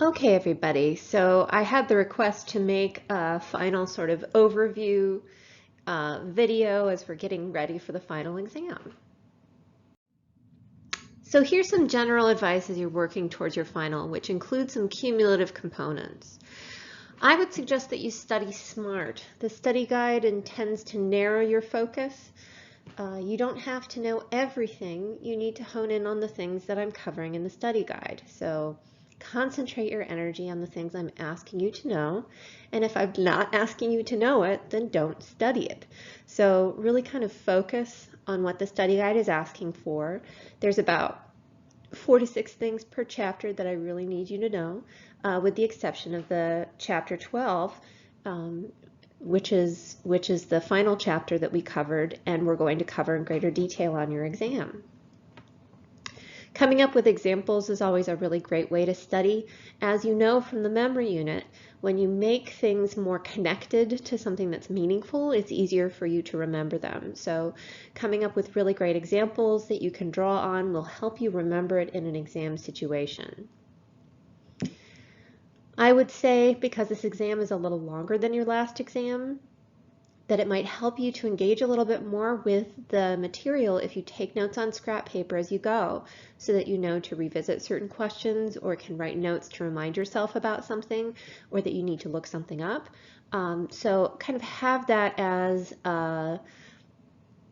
Okay, everybody. So I had the request to make a final sort of overview video as we're getting ready for the final exam. So here's some general advice as you're working towards your final, which includes some cumulative components. I would suggest that you study SMART. The study guide intends to narrow your focus. You don't have to know everything. You need to hone in on the things that I'm covering in the study guide. So concentrate your energy on the things I'm asking you to know. And if I'm not asking you to know it, then don't study it. So really kind of focus on what the study guide is asking for. There's about 4 to 6 things per chapter that I really need you to know, with the exception of the chapter 12, which is the final chapter that we covered and we're going to cover in greater detail on your exam. Coming up with examples is always a really great way to study. As you know from the memory unit, when you make things more connected to something that's meaningful, it's easier for you to remember them. So coming up with really great examples that you can draw on will help you remember it in an exam situation. I would say, because this exam is a little longer than your last exam, that it might help you to engage a little bit more with the material if you take notes on scrap paper as you go, so that you know to revisit certain questions or can write notes to remind yourself about something, or that you need to look something up. So kind of have that as a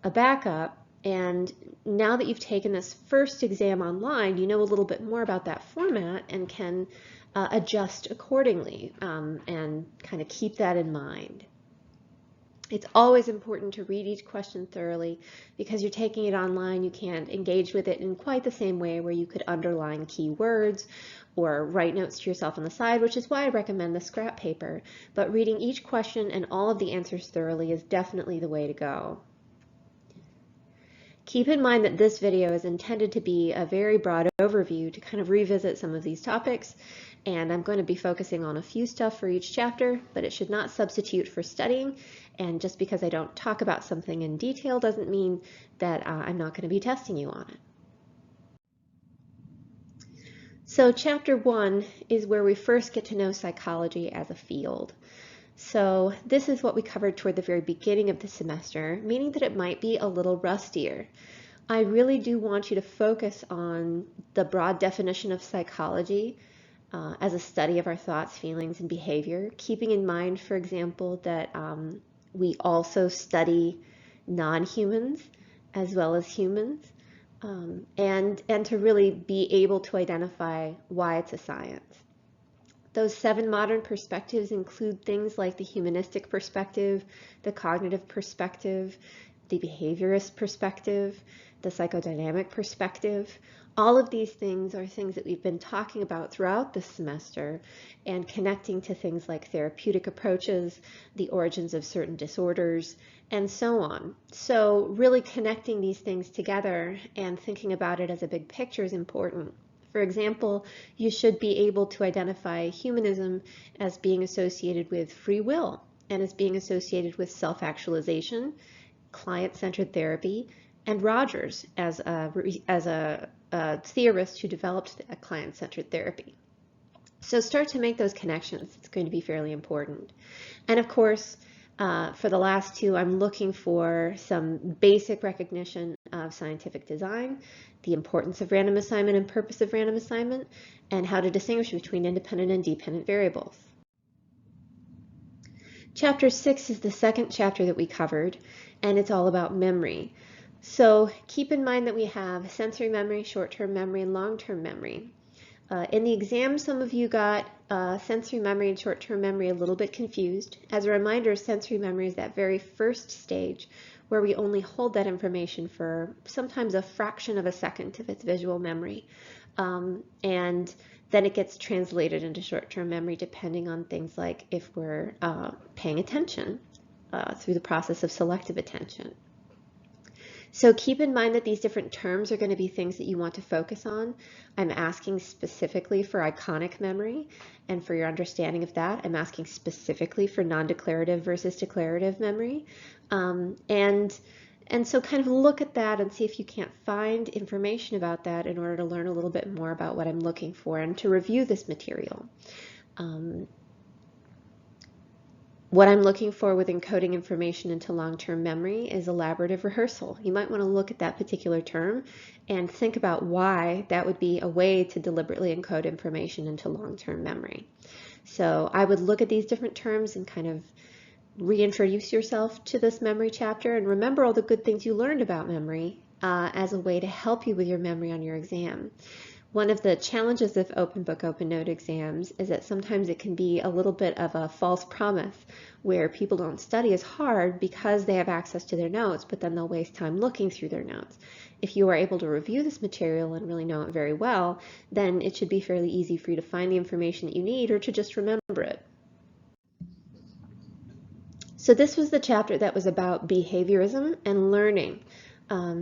backup. And now that you've taken this first exam online, you know a little bit more about that format and can adjust accordingly, and kind of keep that in mind. It's always important to read each question thoroughly. Because you're taking it online, you can't engage with it in quite the same way where you could underline keywords or write notes to yourself on the side, which is why I recommend the scrap paper. But reading each question and all of the answers thoroughly is definitely the way to go. Keep in mind that this video is intended to be a very broad overview to kind of revisit some of these topics, and I'm going to be focusing on a few stuff for each chapter, but it should not substitute for studying. And just because I don't talk about something in detail doesn't mean that I'm not going to be testing you on it. So chapter 1 is where we first get to know psychology as a field. So this is what we covered toward the very beginning of the semester, meaning that it might be a little rustier. I really do want you to focus on the broad definition of psychology as a study of our thoughts, feelings, and behavior, keeping in mind, for example, that we also study non-humans as well as humans, and to really be able to identify why it's a science. Those 7 modern perspectives include things like the humanistic perspective, the cognitive perspective, the behaviorist perspective, the psychodynamic perspective. All of these things are things that we've been talking about throughout this semester and connecting to things like therapeutic approaches, the origins of certain disorders, and so on. So really connecting these things together and thinking about it as a big picture is important. For example, you should be able to identify humanism as being associated with free will and as being associated with self-actualization, client-centered therapy, and Rogers as a theorist who developed a client-centered therapy. So start to make those connections. It's going to be fairly important. And of course, for the last 2, I'm looking for some basic recognition of scientific design, the importance of random assignment and purpose of random assignment, and how to distinguish between independent and dependent variables. Chapter 6 is the second chapter that we covered, and it's all about memory. So keep in mind that we have sensory memory, short-term memory, and long-term memory. In the exam, some of you got sensory memory and short-term memory a little bit confused. As a reminder, sensory memory is that very first stage where we only hold that information for sometimes a fraction of a second if it's visual memory. And then it gets translated into short-term memory depending on things like if we're paying attention through the process of selective attention. So keep in mind that these different terms are going to be things that you want to focus on. I'm asking specifically for iconic memory, and for your understanding of that, I'm asking specifically for non-declarative versus declarative memory. And And so kind of look at that and see if you can't find information about that in order to learn a little bit more about what I'm looking for and to review this material. What I'm looking for with encoding information into long-term memory is elaborative rehearsal. You might want to look at that particular term and think about why that would be a way to deliberately encode information into long-term memory. So I would look at these different terms and kind of reintroduce yourself to this memory chapter and remember all the good things you learned about memory as a way to help you with your memory on your exam. One of the challenges of open book, open note exams is that sometimes it can be a little bit of a false promise where people don't study as hard because they have access to their notes, but then they'll waste time looking through their notes. If you are able to review this material and really know it very well, then it should be fairly easy for you to find the information that you need or to just remember it. So this was the chapter that was about behaviorism and learning.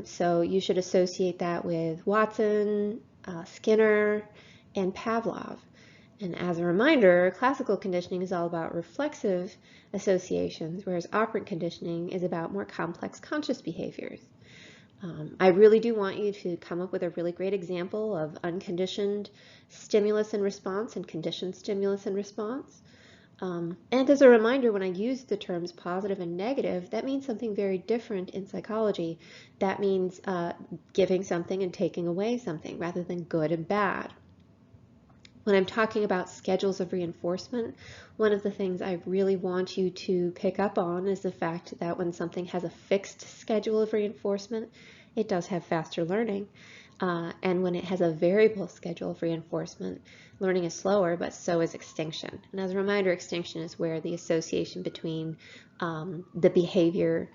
So you should associate that with Watson, Skinner, and Pavlov. And as a reminder, classical conditioning is all about reflexive associations, whereas operant conditioning is about more complex conscious behaviors. I really do want you to come up with a really great example of unconditioned stimulus and response and conditioned stimulus and response. And as a reminder, when I use the terms positive and negative, that means something very different in psychology. That means giving something and taking away something rather than good and bad. When I'm talking about schedules of reinforcement, one of the things I really want you to pick up on is the fact that when something has a fixed schedule of reinforcement, it does have faster learning. And when it has a variable schedule of reinforcement, learning is slower, but so is extinction. And as a reminder, extinction is where the association between the behavior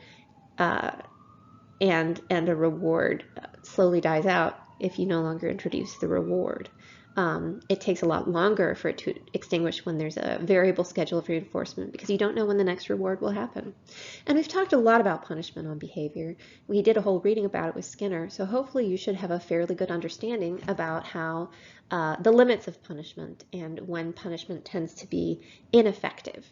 and a reward slowly dies out if you no longer introduce the reward. It takes a lot longer for it to extinguish when there's a variable schedule of reinforcement because you don't know when the next reward will happen. And we've talked a lot about punishment on behavior. We did a whole reading about it with Skinner, so hopefully you should have a fairly good understanding about how the limits of punishment and when punishment tends to be ineffective.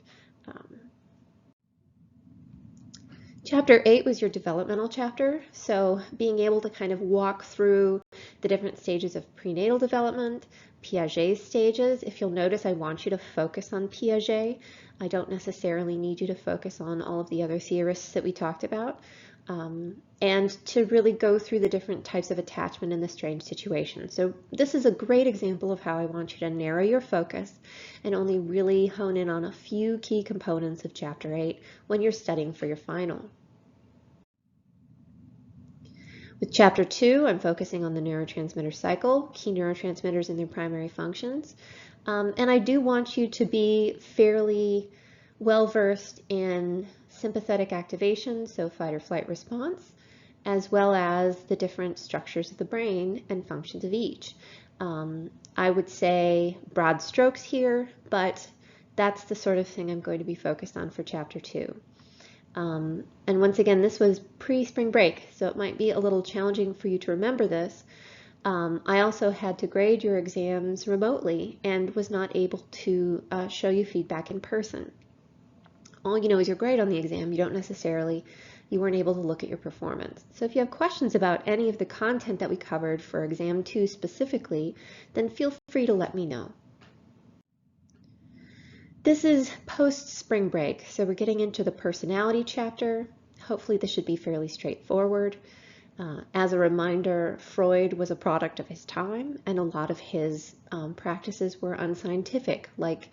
Chapter 8 was your developmental chapter, so being able to kind of walk through the different stages of prenatal development, Piaget's stages. If you'll notice, I want you to focus on Piaget. I don't necessarily need you to focus on all of the other theorists that we talked about, and to really go through the different types of attachment in the strange situation. So this is a great example of how I want you to narrow your focus and only really hone in on a few key components of Chapter 8 when you're studying for your final. With Chapter 2, I'm focusing on the neurotransmitter cycle, key neurotransmitters and their primary functions. And I do want you to be fairly well-versed in sympathetic activation, so fight or flight response, as well as the different structures of the brain and functions of each. I would say broad strokes here, but that's the sort of thing I'm going to be focused on for Chapter 2. And once again, this was pre-spring break, so it might be a little challenging for you to remember this. I also had to grade your exams remotely and was not able to show you feedback in person. All you know is your grade on the exam. You weren't able to look at your performance. So if you have questions about any of the content that we covered for Exam 2 specifically, then feel free to let me know. This is post-spring break, so we're getting into the personality chapter. Hopefully this should be fairly straightforward. As a reminder, Freud was a product of his time, and a lot of his practices were unscientific, like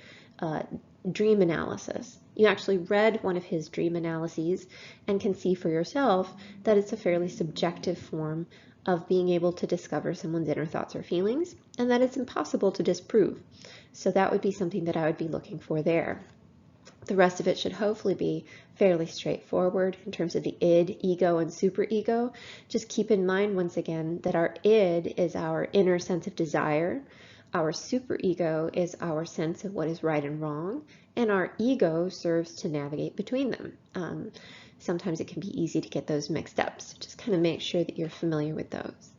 dream analysis. You actually read one of his dream analyses and can see for yourself that it's a fairly subjective form of being able to discover someone's inner thoughts or feelings, and that it's impossible to disprove. So that would be something that I would be looking for there. The rest of it should hopefully be fairly straightforward in terms of the id, ego, and superego. Just keep in mind once again that our id is our inner sense of desire, our superego is our sense of what is right and wrong, and our ego serves to navigate between them. Sometimes it can be easy to get those mixed up, so just kind of make sure that you're familiar with those.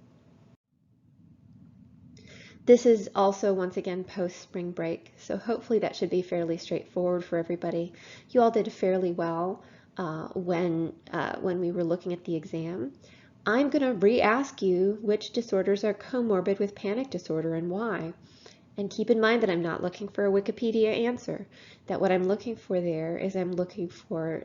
This is also, once again, post-spring break, so hopefully that should be fairly straightforward for everybody. You all did fairly well when we were looking at the exam. I'm going to re-ask you which disorders are comorbid with panic disorder and why. And keep in mind that I'm not looking for a Wikipedia answer, that what I'm looking for there is I'm looking for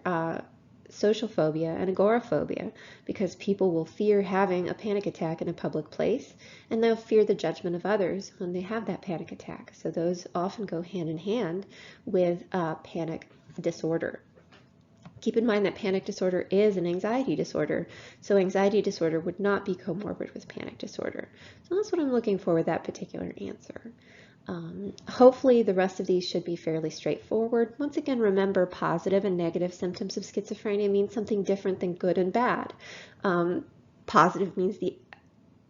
social phobia and agoraphobia, because people will fear having a panic attack in a public place, and they'll fear the judgment of others when they have that panic attack. So those often go hand in hand with panic disorder. Keep in mind that panic disorder is an anxiety disorder, so anxiety disorder would not be comorbid with panic disorder. So that's what I'm looking for with that particular answer. Hopefully the rest of these should be fairly straightforward. Once again, remember positive and negative symptoms of schizophrenia mean something different than good and bad. Positive means the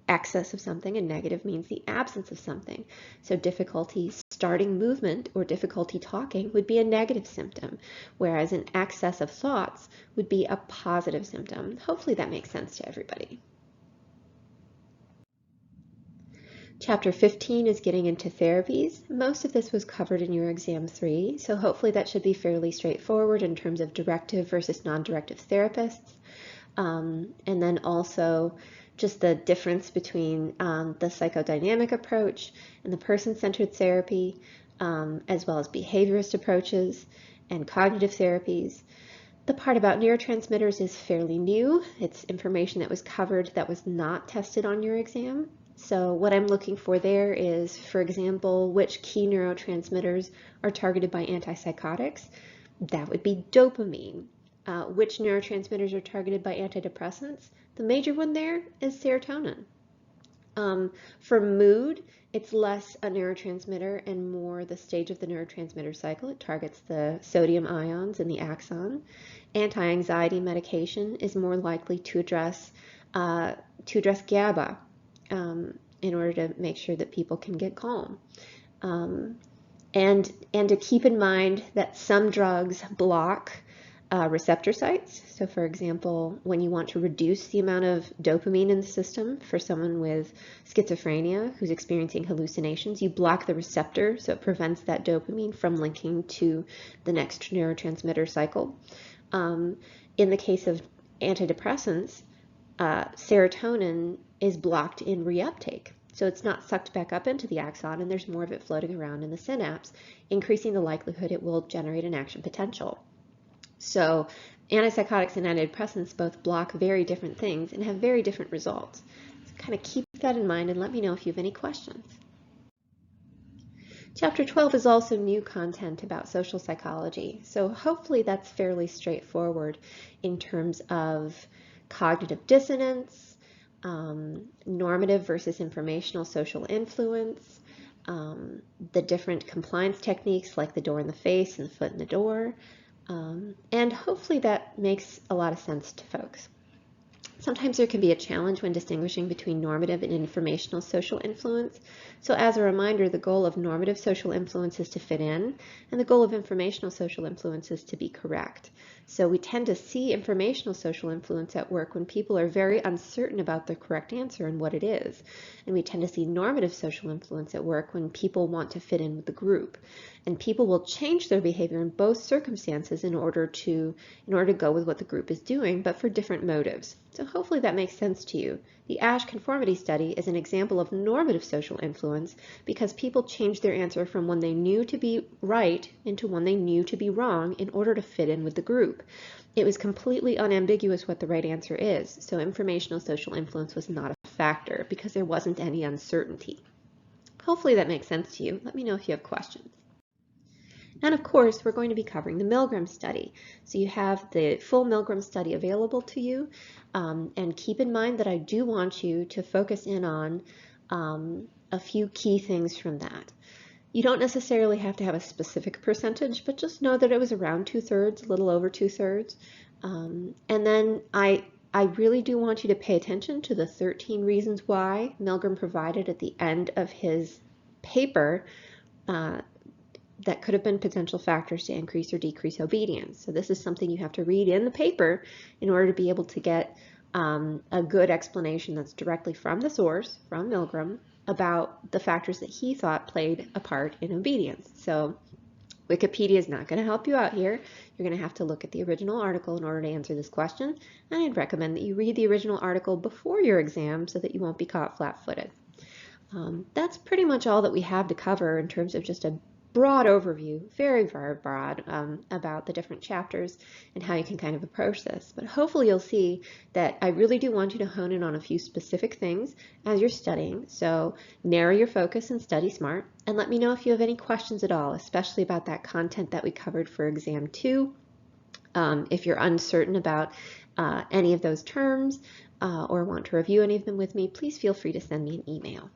excess of something, and negative means the absence of something. So difficulty starting movement or difficulty talking would be a negative symptom, whereas an excess of thoughts would be a positive symptom. Hopefully that makes sense to everybody. Chapter 15 is getting into therapies. Most of this was covered in your exam 3, so hopefully that should be fairly straightforward in terms of directive versus non-directive therapists. And then also just the difference between the psychodynamic approach and the person-centered therapy, as well as behaviorist approaches and cognitive therapies. The part about neurotransmitters is fairly new. It's information that was covered that was not tested on your exam. So what I'm looking for there is, for example, which key neurotransmitters are targeted by antipsychotics. That would be dopamine. Which neurotransmitters are targeted by antidepressants? The major one there is serotonin. For mood, it's less a neurotransmitter and more the stage of the neurotransmitter cycle. It targets the sodium ions in the axon. Anti-anxiety medication is more likely to address GABA in order to make sure that people can get calm. And to keep in mind that some drugs block receptor sites. So for example, when you want to reduce the amount of dopamine in the system for someone with schizophrenia who's experiencing hallucinations, you block the receptor so it prevents that dopamine from linking to the next neurotransmitter cycle. In the case of antidepressants, serotonin is blocked in reuptake. So it's not sucked back up into the axon and there's more of it floating around in the synapse, increasing the likelihood it will generate an action potential. So antipsychotics and antidepressants both block very different things and have very different results. So kind of keep that in mind and let me know if you have any questions. Chapter 12 is also new content about social psychology. So hopefully that's fairly straightforward in terms of cognitive dissonance, normative versus informational social influence, the different compliance techniques like the door in the face and the foot in the door. And hopefully that makes a lot of sense to folks. Sometimes there can be a challenge when distinguishing between normative and informational social influence. So as a reminder, the goal of normative social influence is to fit in, and the goal of informational social influence is to be correct. So we tend to see informational social influence at work when people are very uncertain about the correct answer and what it is. And we tend to see normative social influence at work when people want to fit in with the group. And people will change their behavior in both circumstances in order to go with what the group is doing, but for different motives. So hopefully that makes sense to you. The Asch Conformity Study is an example of normative social influence because people changed their answer from one they knew to be right into one they knew to be wrong in order to fit in with the group. It was completely unambiguous what the right answer is, so informational social influence was not a factor because there wasn't any uncertainty. Hopefully that makes sense to you. Let me know if you have questions. And of course, we're going to be covering the Milgram study. So you have the full Milgram study available to you. And keep in mind that I do want you to focus in on a few key things from that. You don't necessarily have to have a specific percentage, but just know that it was around 2/3, a little over 2/3. And then I really do want you to pay attention to the 13 reasons why Milgram provided at the end of his paper that could have been potential factors to increase or decrease obedience. So this is something you have to read in the paper in order to be able to get a good explanation that's directly from the source, from Milgram, about the factors that he thought played a part in obedience. So Wikipedia is not going to help you out here. You're going to have to look at the original article in order to answer this question, and I'd recommend that you read the original article before your exam so that you won't be caught flat-footed. That's pretty much all that we have to cover in terms of just a broad overview, very, very broad, about the different chapters and how you can kind of approach this. But hopefully you'll see that I really do want you to hone in on a few specific things as you're studying. So narrow your focus and study smart. And let me know if you have any questions at all, especially about that content that we covered for exam 2. If you're uncertain about any of those terms or want to review any of them with me, please feel free to send me an email.